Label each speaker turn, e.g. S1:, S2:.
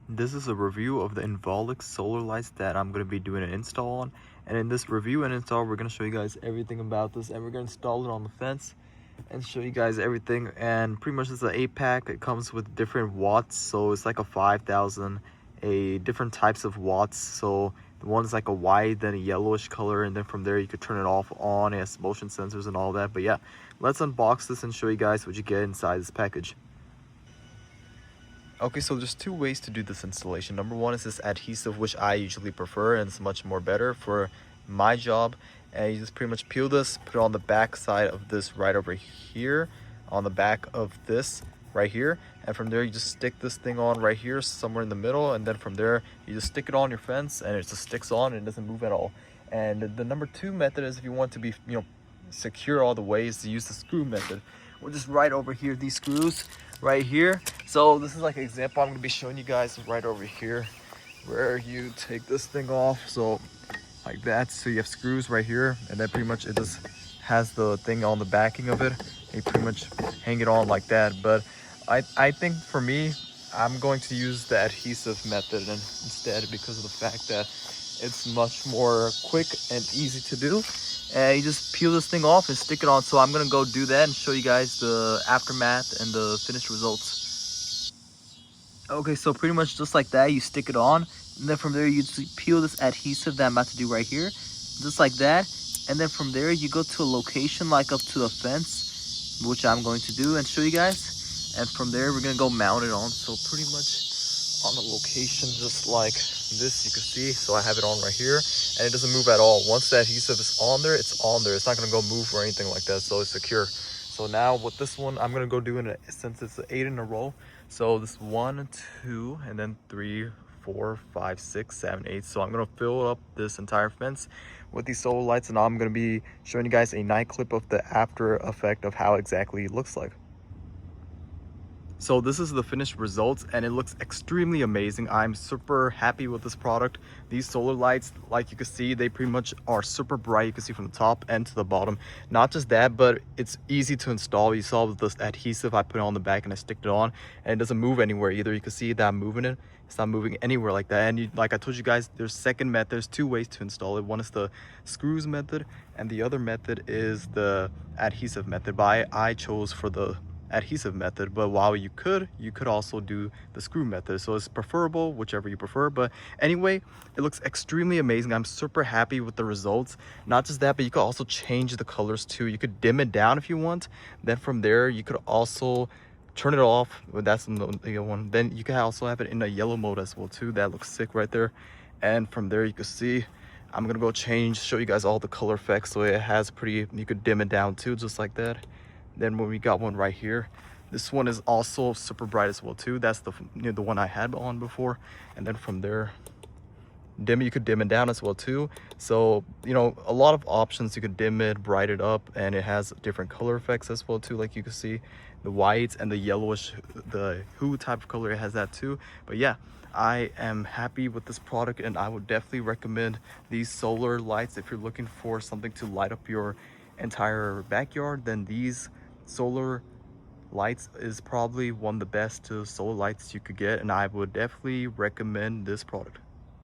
S1: This is a review of the Involix solar lights that I'm going to be doing an install on. And in this review and install, we're going to show you guys everything about this, and we're going to install it on the fence and show you guys everything. And pretty much it's an 8-pack. It comes with different watts, so it's like a 5,000, different types of watts. So the one is like a white, then a yellowish color, and then from there you could turn it off, on. It has motion sensors and all that. But yeah, let's unbox this and show you guys what you get inside this package. Okay, so there's two ways to do this installation. Number one is this adhesive, which I usually prefer, and it's much more better for my job. And you just pretty much peel this, put it on the back side of this right over here, on the back of this right here, and from there you just stick this thing on right here somewhere in the middle, and then from there you just stick it on your fence and it just sticks on and it doesn't move at all. And the number two method is if you want to be secure all the way, is to use the screw method, which is right over here, these screws right here. So this is like an example I'm going to be showing you guys right over here, where you take this thing off, so like that. So you have screws right here, and then pretty much it just has the thing on the backing of it. You pretty much hang it on like that. But I think for me, I'm going to use the adhesive method instead, because of the fact that it's much more quick and easy to do. And you just peel this thing off and stick it on. So I'm gonna go do that and show you guys the aftermath and the finished results. Okay, so pretty much just like that, you stick it on, and then from there you just peel this adhesive that I'm about to do right here, just like that. And then from there you go to a location like up to the fence, which I'm going to do and show you guys. And from there we're gonna go mount it on. So pretty much on the location just like this, you can see. So I have it on right here, and it doesn't move at all. Once the adhesive is on there, it's on there. It's not going to go move or anything like that, so it's secure. So now with this one, I'm going to go do it since it's 8 in a row. So this 1, 2, and then 3, 4, 5, 6, 7, 8. So I'm going to fill up this entire fence with these solar lights, and I'm going to be showing you guys a night clip of the after effect of how exactly it looks like. So this is the finished results, and it looks extremely amazing. I'm super happy with this product. These solar lights, like you can see, they pretty much are super bright. You can see from the top and to the bottom. Not just that, but it's easy to install. You saw with this adhesive, I put it on the back and I stick it on, and it doesn't move anywhere either. You can see that I'm moving it. It's not moving anywhere like that. And like I told you guys, there's two ways to install it. One is the screws method, and the other method is the adhesive method. But I chose for the adhesive method. But while you could also do the screw method, so it's preferable, whichever you prefer. But anyway, it looks extremely amazing. I'm super happy with the results. Not just that, but you could also change the colors too. You could dim it down if you want. Then from there you could also turn it off. That's the one. Then you can also have it in a yellow mode as well too. That looks sick right there. And from there you can see, I'm gonna go show you guys all the color effects. So it has you could dim it down too, just like that. Then when we got one right here, this one is also super bright as well too. That's the one I had on before. And then from there, you could dim it down as well too. So a lot of options. You could dim it, bright it up, and it has different color effects as well too. Like you can see the whites and the yellowish, the hue type of color, it has that too. But yeah, I am happy with this product, and I would definitely recommend these solar lights if you're looking for something to light up your entire backyard. Then these solar lights is probably one of the best solar lights you could get, and I would definitely recommend this product.